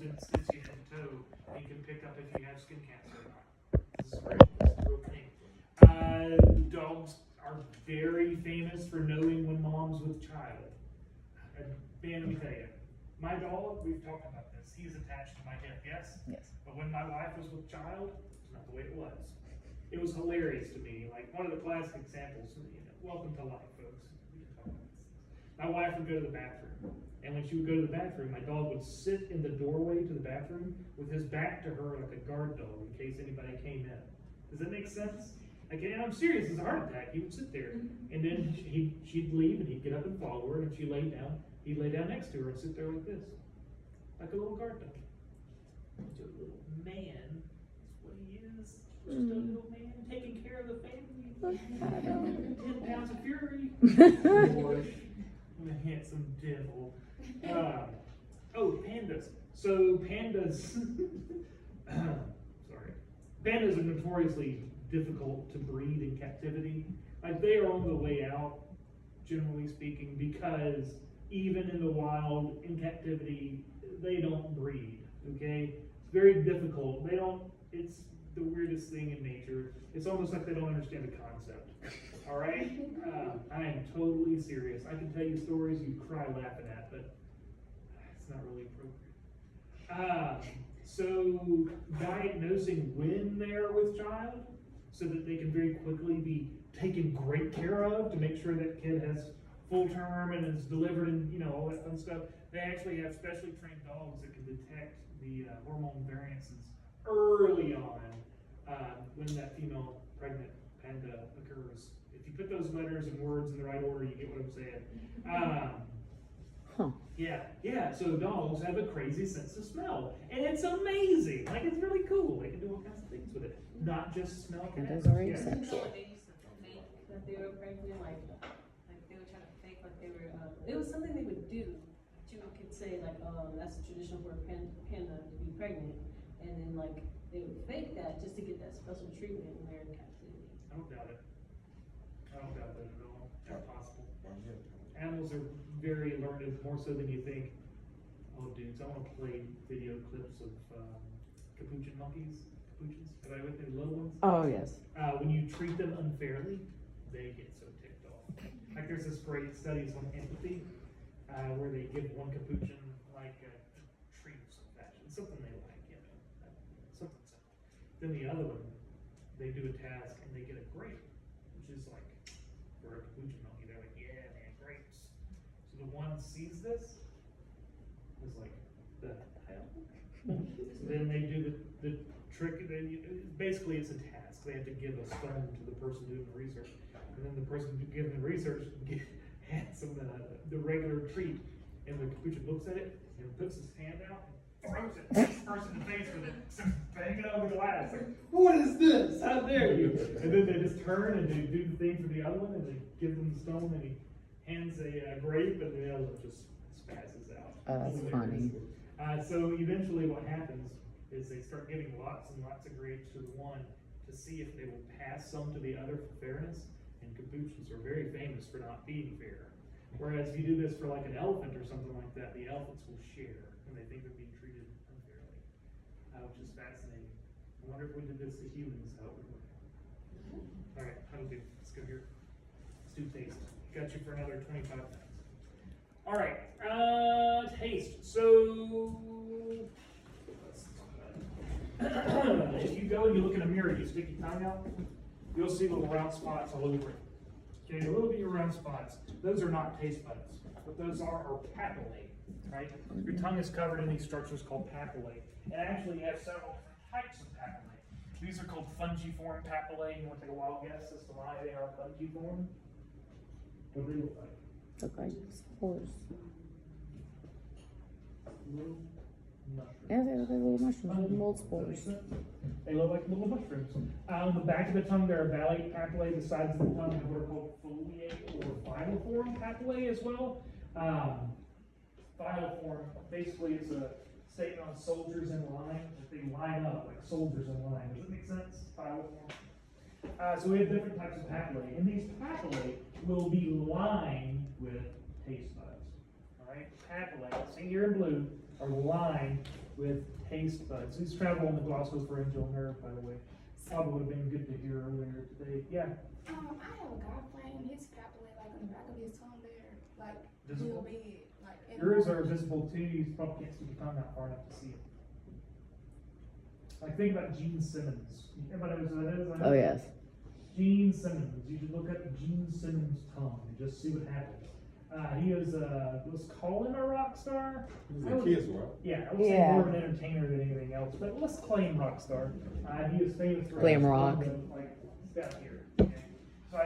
comes in and sniffs you head to toe, and can pick up if you have skin cancer or not. This is a real thing. Dogs are very famous for knowing when mom's with child. And man, let me tell you, my dog, we've talked about this, he's attached to my hip, yes? Yes. But when my wife was with child, it's not the way it was. It was hilarious to me. Like one of the classic examples, welcome to life, folks. We can talk about this. My wife would go to the bathroom, and when she would go to the bathroom, my dog would sit in the doorway to the bathroom with his back to her like a guard dog in case anybody came in. Does that make sense? Like, and I'm serious, it's a heart attack. He would sit there, and then she'd leave, and he'd get up and follow her, and if she laid down, he'd lay down next to her and sit there like this, like a little guard dog. Just a little man, that's what he is. Just a little man taking care of the family. 10 pounds of fury. Lord, what a handsome devil. Pandas. So pandas, sorry. Pandas are notoriously difficult to breed in captivity. Like they are on the way out, generally speaking, because even in the wild, in captivity, they don't breed, okay? It's very difficult. It's the weirdest thing in nature. It's almost like they don't understand the concept, all right? I am totally serious. I can tell you stories you cry laughing at, but it's not really appropriate. So diagnosing when they're with child so that they can very quickly be taken great care of to make sure that kid has full term and is delivered and all that fun stuff. They actually have specially trained dogs that can detect the hormone variances early on when that female pregnant panda occurs. If you put those letters and words in the right order, you get what I'm saying. Yeah, so dogs have a crazy sense of smell. And it's amazing. Like, it's really cool. They can do all kinds of things with it. Not just smell. Pandas are Yeah. asexual. You know what they used to fake that they were pregnant, like they were trying to fake like they were. It was something they would do. You could say like, that's the tradition for a panda to be pregnant, and then like they would fake that just to get that special treatment when they're in captivity. I don't doubt it. I don't doubt that at all. That's possible. Animals are very learned, more so than you think. Oh, dudes, I want to play video clips of capuchin monkeys. Capuchins, but I with the little ones. Oh, yes. When you treat them unfairly, they get so ticked off. Like there's this great studies on empathy, where they give one capuchin like a treat of some fashion, something they like, something simple. Then the other one, they do a task and they get a grape, which is like, for a capuchin monkey, they're like, yeah, man, grapes. So the one sees this, is like, the hell? So then they do the trick, basically it's a task. They have to give a stone to the person doing the research. And then the person giving the research hands them the regular treat. And the capuchin looks at it and puts his hand out and throws it at the person in the face with it, banging on the glass. Like, what is this? How dare you? And then they just turn and they do the thing for the other one and they give them the stone and he hands a grape and the other one just spazzes out. That's funny. So eventually what happens is they start giving lots and lots of grapes to the one to see if they will pass some to the other for fairness. And capuchins are very famous for not being fair. Whereas if you do this for like an elephant or something like that, the elephants will share when they think they're being treated unfairly, which is fascinating. I wonder if we did this to humans, how it would work. All right, how do we do? Let's go here. Let's do taste. Got you for another 25 minutes. All right, taste. So if you go and you look in a mirror, you stick your tongue out, you'll see little round spots all over it. Okay, a little bit of round spots. Those are not taste buds. What those are papillae, right? Your tongue is covered in these structures called papillae. And actually you have several different types of papillae. These are called fungiform papillae. You want to take a wild guess as to why they are fungiform? What do they look like? Look like spores. Little mushrooms. Yeah, they look like little mushrooms, little mold spores. They look like little mushrooms. On the back of the tongue, there are ballate papillae. The sides of the tongue are what are called foliate or filiform papillae as well. Filiform, basically, it's a statement on soldiers in line. That they line up like soldiers in line. Does that make sense? Filiform. So we have different types of papillae, and these papillae will be lined with taste buds. All right, papillae, see here in blue, are lined with taste buds. He's traveling the glossopharyngeal nerve, by the way. Probably would have been good to hear earlier today. Yeah. I have a guy playing his scapula like on the back of his tongue there, like Visible? real big, like. in Yours the- are visible too. You probably can't stick your tongue out far enough to see it. Like think about Gene Simmons. Everybody knows who that is? I know. Oh, yes. Gene Simmons. You should look up Gene Simmons' tongue and just see what happens. He is, let's call him a rock star. He's I a would- kid's rock. Yeah, I would say Yeah. more of an entertainer than anything else, but let's claim rock star. He is famous for Glam his rock. tongue, like down here. Okay. So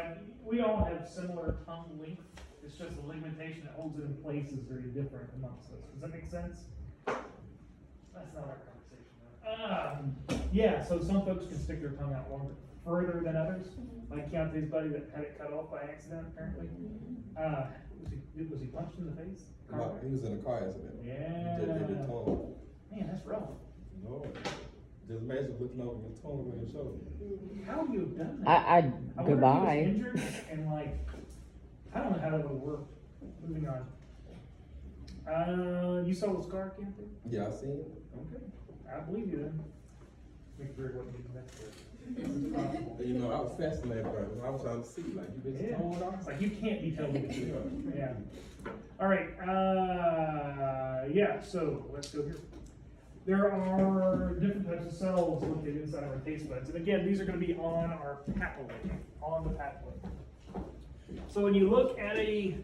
we all have similar tongue length. It's just the ligamentation that holds it in place is very different amongst us. Does that make sense? That's not our conversation. Yeah. So some folks can stick their tongue out longer, further than others. Like Keontae's buddy that had it cut off by accident, apparently. Was he punched in the face? No, he was in a car accident. Yeah. He just did his tongue. Man, that's rough. No, just imagine looking over your tongue on your shoulder. How would you have done that? I wonder if he was goodbye. injured and like, I don't know how that would have worked. Moving on. You saw the scar, Keontae? Yeah, I seen it. Okay, I believe you then. Make sure it wasn't getting back there. You know, I was fascinated by it. I was trying to see, like, you been Yeah. toned off? It's like you can't be telling me the truth. Yeah. All right. Yeah. So let's go here. There are different types of cells located inside of our taste buds, and again, these are going to be on our papillae, on the papillae. So when you look at a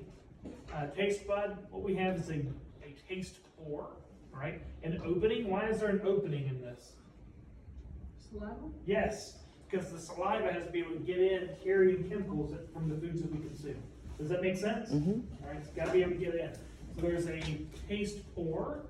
taste bud, what we have is a taste pore, right? An opening. Why is there an opening in this? Saliva? Yes, because the saliva has to be able to get in, carry chemicals from the foods that we consume. Does that make sense? Mhm. All right, it's got to be able to get in. So there's a taste pore.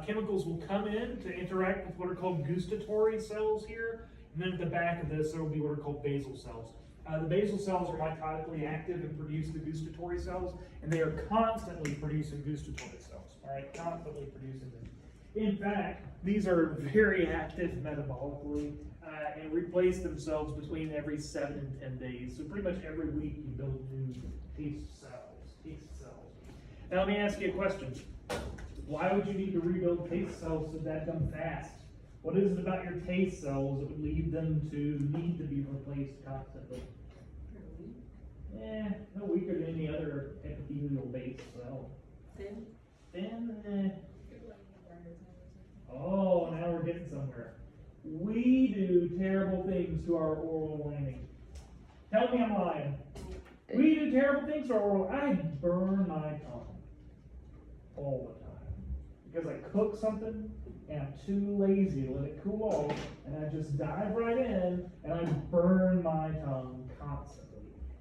Chemicals will come in to interact with what are called gustatory cells here, and then at the back of this there will be what are called basal cells. The basal cells are mitotically active and produce the gustatory cells, and they are constantly producing gustatory cells. All right, constantly producing them. In fact, these are very active metabolically and replace themselves between every 7 and 10 days. So pretty much every week you build new taste cells. Now let me ask you a question. Why would you need to rebuild taste cells so that come fast? What is it about your taste cells that would lead them to need to be replaced constantly? No weaker than any other epithelial-based cell. Thin? Then, oh, now we're getting somewhere. We do terrible things to our oral lining. Tell me I'm lying. We do terrible things to our oral. I burn my tongue all the time because I cook something and I'm too lazy to let it cool off, and I just dive right in and I burn my tongue constantly.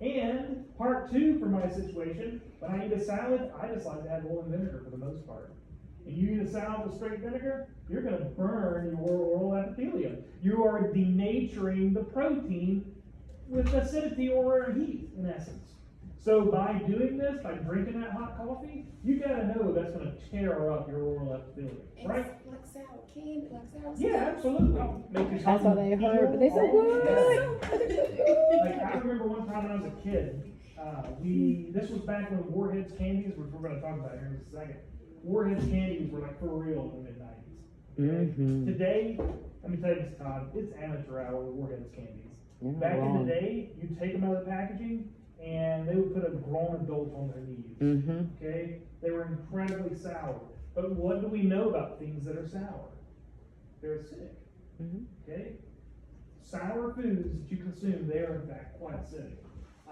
And part two for my situation, when I eat a salad, I just like to add oil and vinegar for the most part. And you eat a salad with straight vinegar, you're going to burn your oral epithelium. You are denaturing the protein with acidity or heat, in essence. So by doing this, by drinking that hot coffee, you got to know that's going to tear up your oral epithelium, right? Like sour candy, like sour. Yeah, absolutely. Make your That's what they tongue heard, but they so feel good. Like I remember one time when I was a kid, this was back when Warheads candies, which we're going to talk about here in a second. Warheads candies were like for real in the mid-90s. Mhm. Today, let me tell you this, Todd, it's amateur hour with Warheads candies. You're not Back in wrong. the day, you take them out of the packaging, and they would put a grown adult on their knees. Mhm. Okay? They were incredibly sour. But what do we know about things that are sour? They're acidic. Mhm. Okay? Sour foods that you consume, they are in fact quite acidic.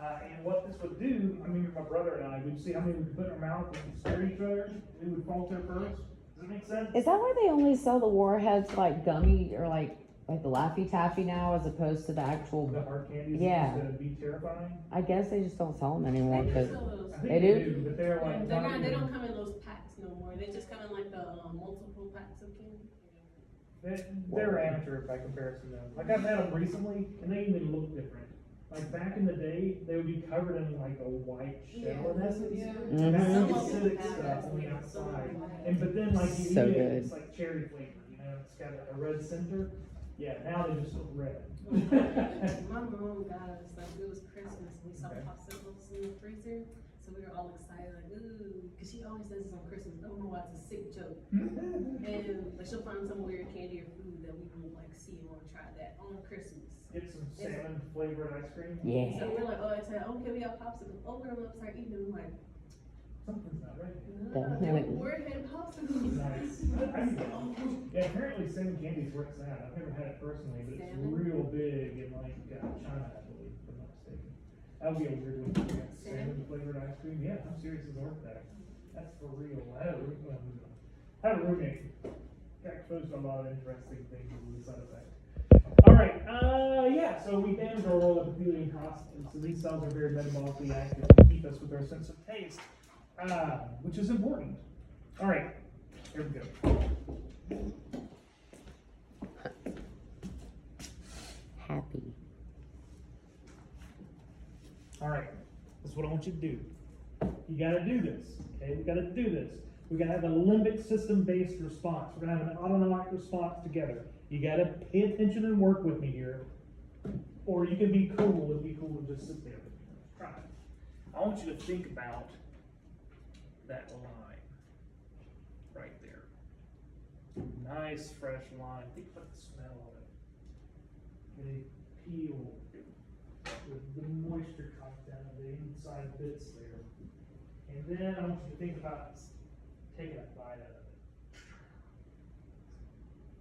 And what this would do, I mean, my brother and I, we'd see how many we could put in our mouth and we'd stare at each other. We would falter first. Does that make sense? Is that why they only sell the Warheads like gummy or like the Laffy Taffy now as opposed to the actual? The hard candies Yeah. used to be terrifying. I guess they just don't sell them anymore because I think They do? but they're like They're not not, they even- don't come in those packs no more. They just come in like the multiple packs of candy. They're amateur by comparison though. Like I've had them recently, and they even look different. Like back in the day, they would be covered in like a white shell in essence. Yeah. Mhm. That's Some the of them acidic have stuff that, on the yeah, some of outside. them have And but then like you So eat it, good. it's like cherry flavor, you know, it's got a red center. Yeah, now they just look red. My mom got us, like, it was Christmas, and we saw Okay. popsicles in the freezer, so we were all excited, like, ooh, because she always does this on Christmas, I don't know why, it's a sick joke. And Like she'll find some weird candy or food that we won't like see and wanna try that on Christmas. Get some salmon flavored ice cream. Yeah. So we're like, oh, I said, okay, we got popsicles. Oh, we're gonna start eating them. Like, Something's not right. Definitely. we're had popsicles. Nice. Yeah, apparently salmon candy's where it's at. I've never had it personally, but it's Salmon? real big in like China, I believe, if I'm not mistaken. That would be a weird one to get. Salmon flavored ice cream. Yeah, I'm serious as a horse that. That's for real. I had a roommate. Got exposed to a lot of interesting things as a side effect. All right. Yeah. So we damage our oral epithelium processes. So these cells are very metabolically active to keep us with our sense of taste, which is important. All right. Here we go. Happy. All right. That's what I want you to do. You got to do this. Okay. We got to do this. We got to have a limbic system based response. We're going to have an autonomic response together. You got to pay attention and work with me here. Or you can be cool. It'd be cool to just sit there. Try it. I want you to think about that line right there. Nice fresh line. Think about the smell of it. Okay, peel with the moisture content of the inside bits there. And then I want you to think about taking a bite out of it.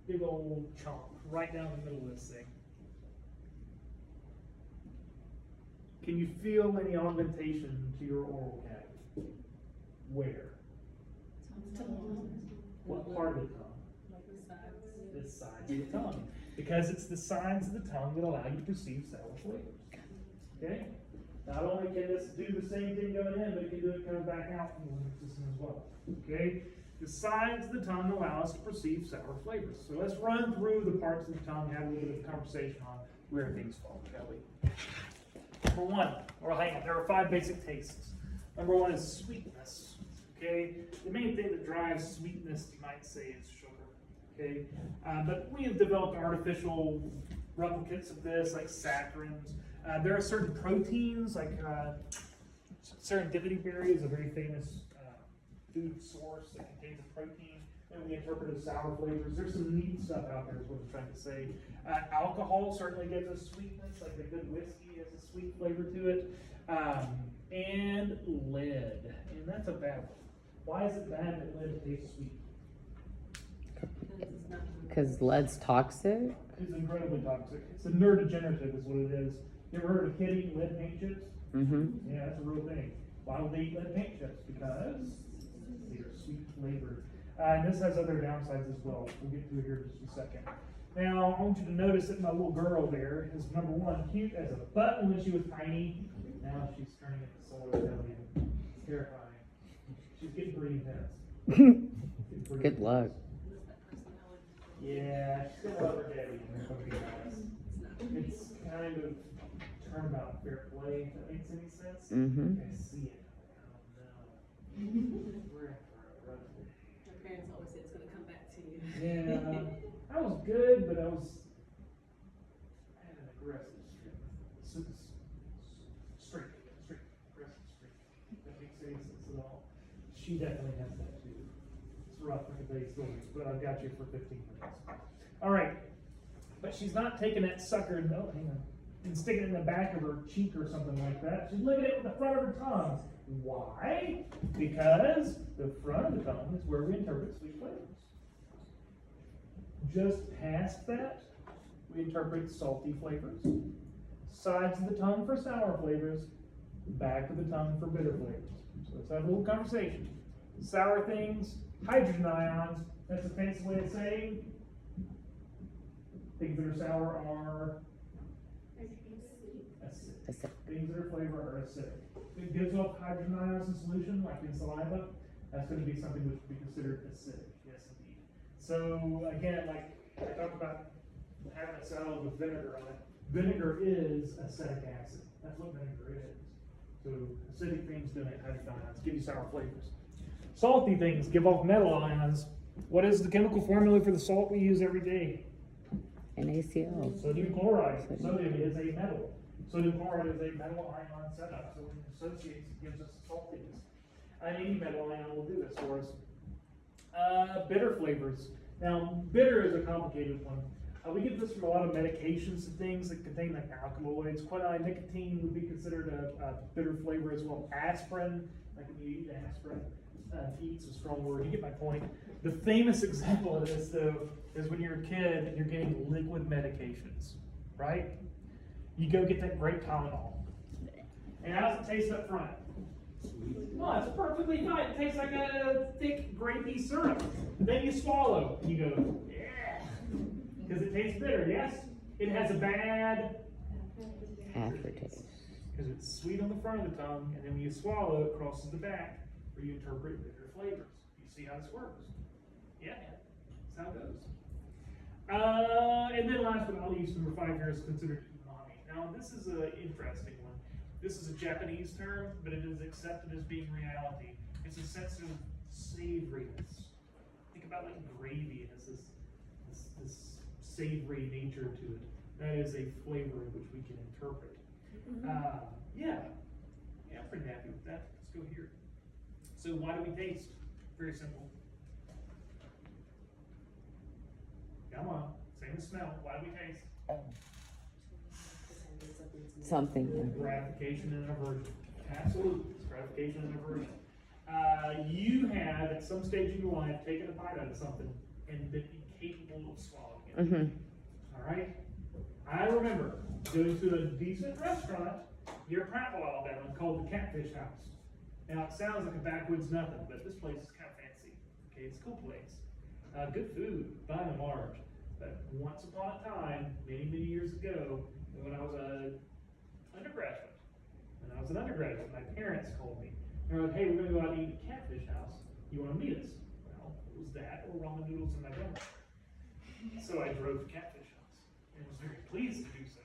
Big old chunk right down the middle of this thing. Can you feel any augmentation to your oral cavity? Where? What part of the tongue? Like the sides. The sides of the tongue. Because it's the sides of the tongue that allow you to perceive sour flavors. Okay? Not only can this do the same thing going in, but it can do it coming back out from the limbic system as well. Okay? The sides of the tongue allow us to perceive sour flavors. So let's run through the parts of the tongue, have a little bit of conversation on where things fall, shall we? Number one, there are 5 basic tastes. Number 1 is sweetness. Okay? The main thing that drives sweetness, you might say, is sugar. Okay? But we have developed artificial replicates of this, like sacharins. There are certain proteins, like serendipity berry is a very famous food source that contains a protein that we interpret as sour flavors. There's some neat stuff out there is what I'm trying to say. Alcohol certainly gives us sweetness, like a good whiskey has a sweet flavor to it. And lead, and that's a bad one. Why is it bad that lead tastes sweet? Because lead's toxic? It's incredibly toxic. It's a neurodegenerative is what it is. You ever heard of a kid eating lead paint chips? Mm-hmm. Yeah, that's a real thing. Why would they eat lead paint chips? Because they are sweet flavored. And this has other downsides as well. We'll get to it here in just a second. Now, I want you to notice that my little girl there is, number 1, cute as a button when she was tiny. Now she's turning into Solar Rebellion. It's terrifying. She's getting pretty intense. Good luck. Yeah, she's gonna love her daddy. It's kind of turnabout fair play, if that makes any sense. Mm-hmm. I see it. Oh no. We're in for a rough day. My parents always say it's gonna come back to you. Yeah, I was good, but I had an aggressive streak. Aggressive streak. That makes any sense at all. She definitely has that too. It's rough for today's stories, but I've got you for 15 minutes. All right, but she's not taking that sucker and sticking it in the back of her cheek or something like that. She's licking it with the front of her tongue. Why? Because the front of the tongue is where we interpret sweet flavors. Just past that, we interpret salty flavors. Sides of the tongue for sour flavors, back of the tongue for bitter flavors. So let's have a little conversation. Sour things, hydrogen ions, that's a fancy way of saying things that are sour are acidic. Things that are flavor are acidic. If it gives off hydrogen ions in solution, like in saliva, that's going to be something which would be considered acidic. Yes, indeed. So again, like I talked about having a salad with vinegar on it. Vinegar is acetic acid. That's what vinegar is. So acidic things donate hydrogen ions, give you sour flavors. Salty things give off metal ions. What is the chemical formula for the salt we use every day? NaCl. Sodium chloride. Sodium is a metal. Sodium chloride is a metal ion setup, so when it associates, it gives us saltiness. Any metal ion will do this for us. Bitter flavors Now, bitter is a complicated one. We get this from a lot of medications and things that contain like alkaloids. Quinine, nicotine would be considered a bitter flavor as well. Aspirin, like when you eat aspirin, eat's a strong word. You get my point. The famous example of this though is when you're a kid and you're getting liquid medications, right? You go get that grape Tylenol. And how does it taste up front? Well, it's perfectly fine. It tastes like a thick, grapey syrup. Then you swallow. You go, yeah. Because it tastes bitter, yes? It has a bad Aftertaste. because it's sweet on the front of the tongue, and then when you swallow, it crosses the back, where you interpret bitter flavors. You see how this works? Yeah, that's how it goes. And then last but not least, number 5 here is considered umami. Now, this is an interesting one. This is a Japanese term, but it is accepted as being reality. It's a sense of savoriness. Think about like gravy. It has this savory nature to it. That is a flavor which we can interpret. Yeah, I'm pretty happy with that. Let's go here. So why do we taste? Very simple. Come on, same as smell. Why do we taste? Something. Gratification and aversion. Absolutely, it's gratification and aversion. You have at some stage in your life taken a bite out of something and been incapable of swallowing it. Mm-hmm. All right. I remember going to a decent restaurant near Prattville, Alabama, called the Catfish House. Now it sounds like a backwoods nothing, but this place is kind of fancy. Okay, it's a cool place. Good food, by and large. But once upon a time, many years ago, when I was an undergraduate, my parents called me. They're like, hey, we're going to go out and eat at Catfish House. You want to meet us? Well, it was that or ramen noodles in my dorm. So I drove to Catfish House and was very pleased to do so.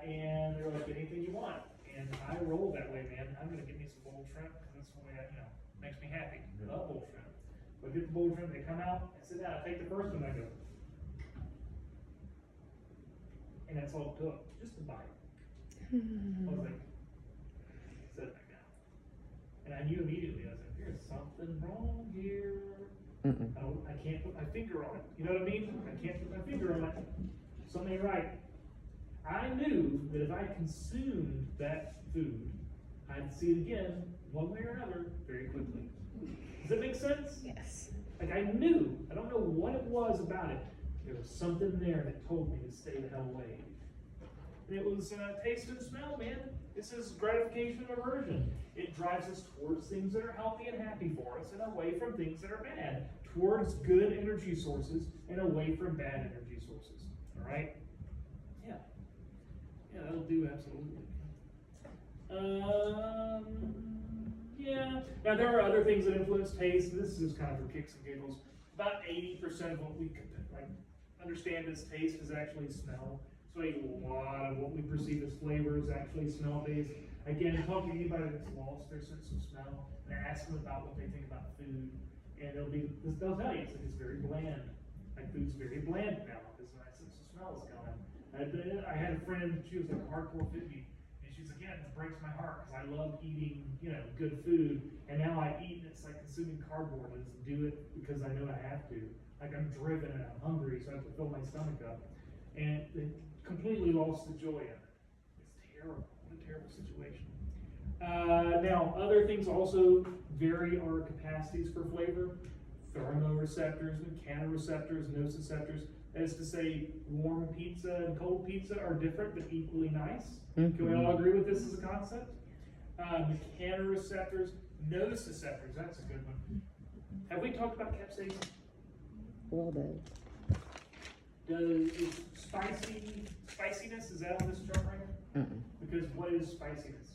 And they were like, anything you want. And I roll that way, man. I'm going to get me some boiled shrimp because that's the way makes me happy. I love boiled shrimp. So I get the boiled shrimp, they come out, I sit down, I take the first one, I go. And that's all it took, just a bite. I was like, set it back down. And I knew immediately, I was like, there's something wrong here. I can't put my finger on it. You know what I mean? I can't put my finger on it. Something ain't right. I knew that if I consumed that food, I'd see it again, one way or another, very quickly. Does that make sense? Yes. Like I knew, I don't know what it was about it. There was something there that told me to stay the hell away. And it was taste and smell, man. This is gratification and aversion. It drives us towards things that are healthy and happy for us and away from things that are bad. Towards good energy sources and away from bad energy sources. All right? Yeah. Yeah, that'll do absolutely. Yeah. Now there are other things that influence taste. This is kind of for kicks and giggles. About 80% of what we understand as taste is actually smell. So a lot of what we perceive as flavor is actually smell based. Again, talk to anybody that's lost their sense of smell and ask them about what they think about food, and they'll tell you it's very bland. Like food's very bland now because my sense of smell is gone. I had a friend, she was like a hardcore foodie, and she's like, yeah, it breaks my heart because I love eating, good food, and now I eat and it's like consuming cardboard. I just do it because I know I have to. Like I'm driven and I'm hungry, so I have to fill my stomach up. And they completely lost the joy of it. It's terrible. What a terrible situation. Now, other things also vary our capacities for flavor. Thermoreceptors, mechanoreceptors, nociceptors. That is to say, warm pizza and cold pizza are different but equally nice. Mm-hmm. Can we all agree with this as a concept? Mechanoreceptors, nociceptors, that's a good one. Have we talked about capsaicin? A little bit. Is spiciness, is that on this chart right here? Because what is spiciness?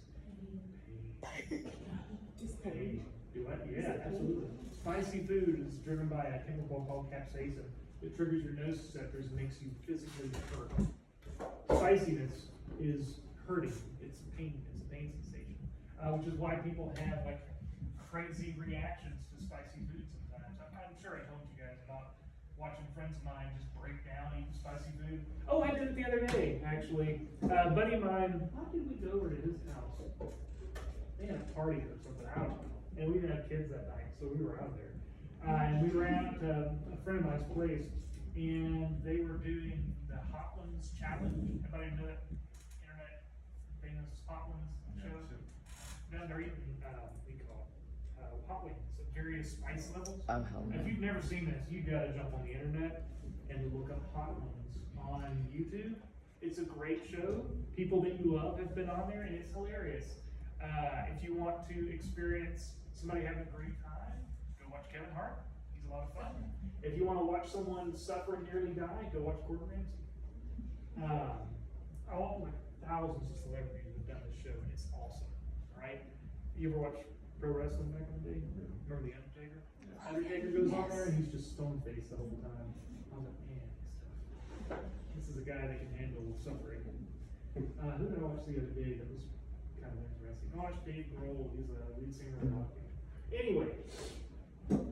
Pain. Do what? Yeah, absolutely. Spicy food is driven by a chemical called capsaicin. It triggers your nociceptors and makes you physically hurt. Spiciness is hurting. It's a pain sensation. Which is why people have like crazy reactions to spicy food sometimes. I'm sure I told you guys about watching friends of mine just break down eating spicy food. Oh, I did it the other day, actually. A buddy of mine, why did we go over to his house? They had a party or something, I don't know. And we didn't have kids that night, so we were out there. And we were at a friend of mine's place, and they were doing the Hot Ones challenge. Everybody know that internet famous Hot Ones show? Now they're eating, what do you call it? Hot wings at various spice levels. Oh, hell no. If you've never seen this, you gotta jump on the internet and look up Hot Ones on YouTube. It's a great show. People that you love have been on there, and it's hilarious. If you want to experience somebody having a great time, go watch Kevin Hart. He's a lot of fun. If you want to watch someone suffer and nearly die, go watch Gordon Ramsay. Like thousands of celebrities have done this show, and it's awesome. Right? You ever watch pro wrestling back in the day? Remember the Undertaker? Undertaker goes on there, and he's just stone faced the whole time. I was like, man, this is a guy that can handle suffering. Who did I watch the other day that was kind of interesting? I watched Dave Grohl. He's a lead singer of rock band. Anyway,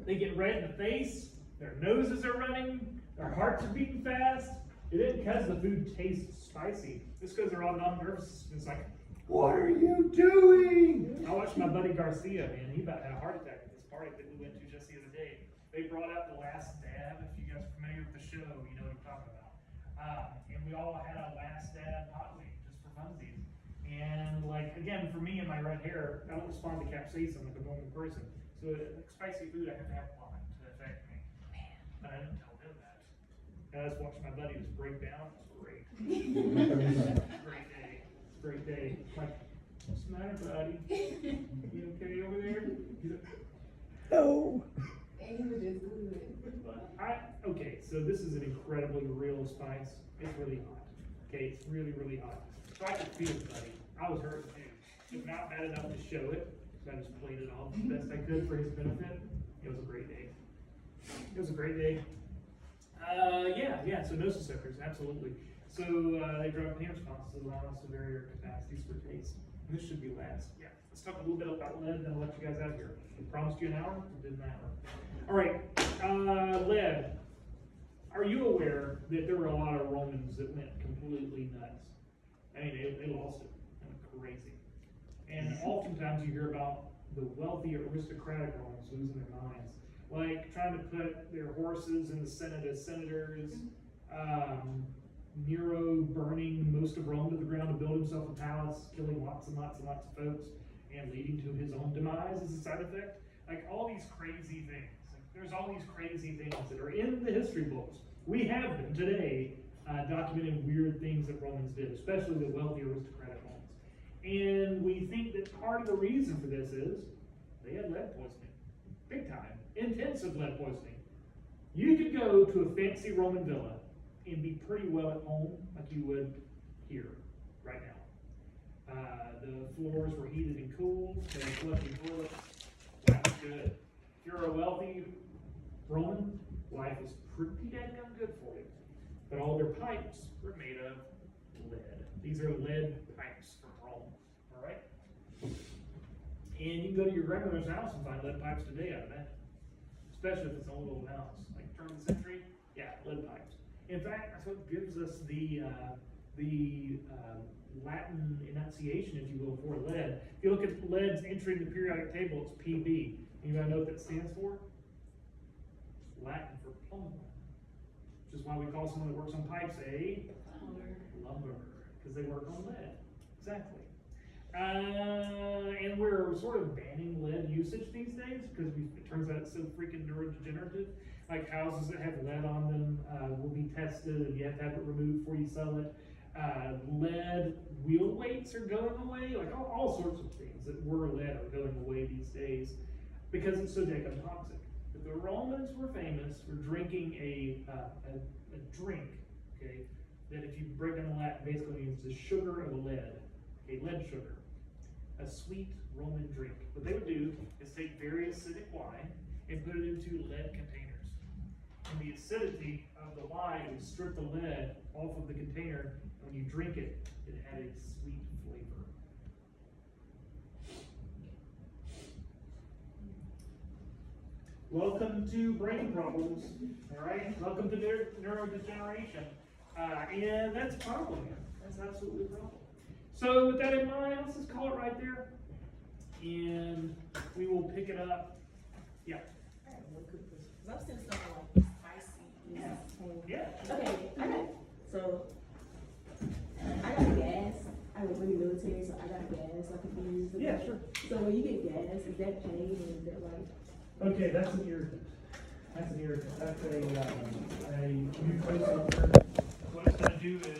they get red in the face, their noses are running, their hearts are beating fast. It isn't because the food tastes spicy. It's because they're all non-nervous. It's like, what are you doing? I watched my buddy Garcia, man. He about had a heart attack at this party that we went to just the other day. They brought out The Last Dab. If you guys are familiar with the show, you know what I'm talking about. And we all had a Last Dab hot wing just for funsies. And like, again, for me and my red hair, I don't respond to capsaicin like a normal person. So like spicy food, I have to have lime to affect me. But I didn't tell them that. And I just watched my buddy just break down. It was great. Great day. It's a great day. Like, what's the matter, buddy? You okay over there? He's like, no. And he was just good. Okay, so this is an incredibly real spice. It's really hot. Okay, it's really, really hot. So I could feel it, buddy. I was hurt too. It's not bad enough to show it, so I just played it off the best I could for his benefit. It was a great day. It was a great day. So nose suckers, absolutely. So they drug pain responses allow us to vary our capacities for taste. And this should be last. Yeah. Let's talk a little bit about lead, then I'll let you guys out here. Promised you an hour, it didn't matter. All right, lead. Are you aware that there were a lot of Romans that went completely nuts? I mean, they lost it. They went crazy. And oftentimes you hear about the wealthy aristocratic Romans losing their minds. Like trying to put their horses in the Senate as senators, Nero burning most of Rome to the ground to build himself a palace, killing lots and lots and lots of folks, and leading to his own demise as a side effect. Like all these crazy things. Like, there's all these crazy things that are in the history books. We have them today, documenting weird things that Romans did, especially the wealthy aristocratic Romans. And we think that part of the reason for this is they had lead poisoning. Big time. Intensive lead poisoning. You could go to a fancy Roman villa and be pretty well at home like you would here, right now. The floors were heated and cooled, they had flushing toilets, life was good. If you're a wealthy Roman, life was pretty damn good for you. But all their pipes were made of lead. These are lead pipes from Rome, all right? And you can go to your grandmother's house and find lead pipes today out of that. Especially if it's an old house, like turn of the century, yeah, lead pipes. In fact, that's what gives us the Latin enunciation, if you will, for lead. If you look at lead's entry in the periodic table, it's Pb. Anybody know what that stands for? It's Latin for plumber. Which is why we call someone that works on pipes a plumber, because they work on lead. Exactly. And we're sort of banning lead usage these days because it turns out it's so freaking neurodegenerative. Like houses that have lead on them will be tested and you have to have it removed before you sell it. Lead wheel weights are going away, like all sorts of things that were lead are going away these days because it's so damn toxic. But the Romans were famous for drinking a drink, okay, that if you break down the Latin basically means the sugar of lead, okay, lead sugar. A sweet Roman drink. What they would do is take very acidic wine and put it into lead containers. And the acidity of the wine would strip the lead off of the container. And when you drink it, it had a sweet flavor. Welcome to brain problems, all right? Welcome to neurodegeneration. And that's a problem. That's absolutely a problem. So with that in mind, let's just call it right there. And we will pick it up. Yeah. What could this Cause I'm seeing stuff like spicy. Yeah. Okay, I got gas. I was in the military, so I got gas like a few years ago. Yeah, sure. So when you get gas, is that paid or is that like? Okay, that's an irritant. That's an irritant. That's a mucosal irritant. What it's gonna do is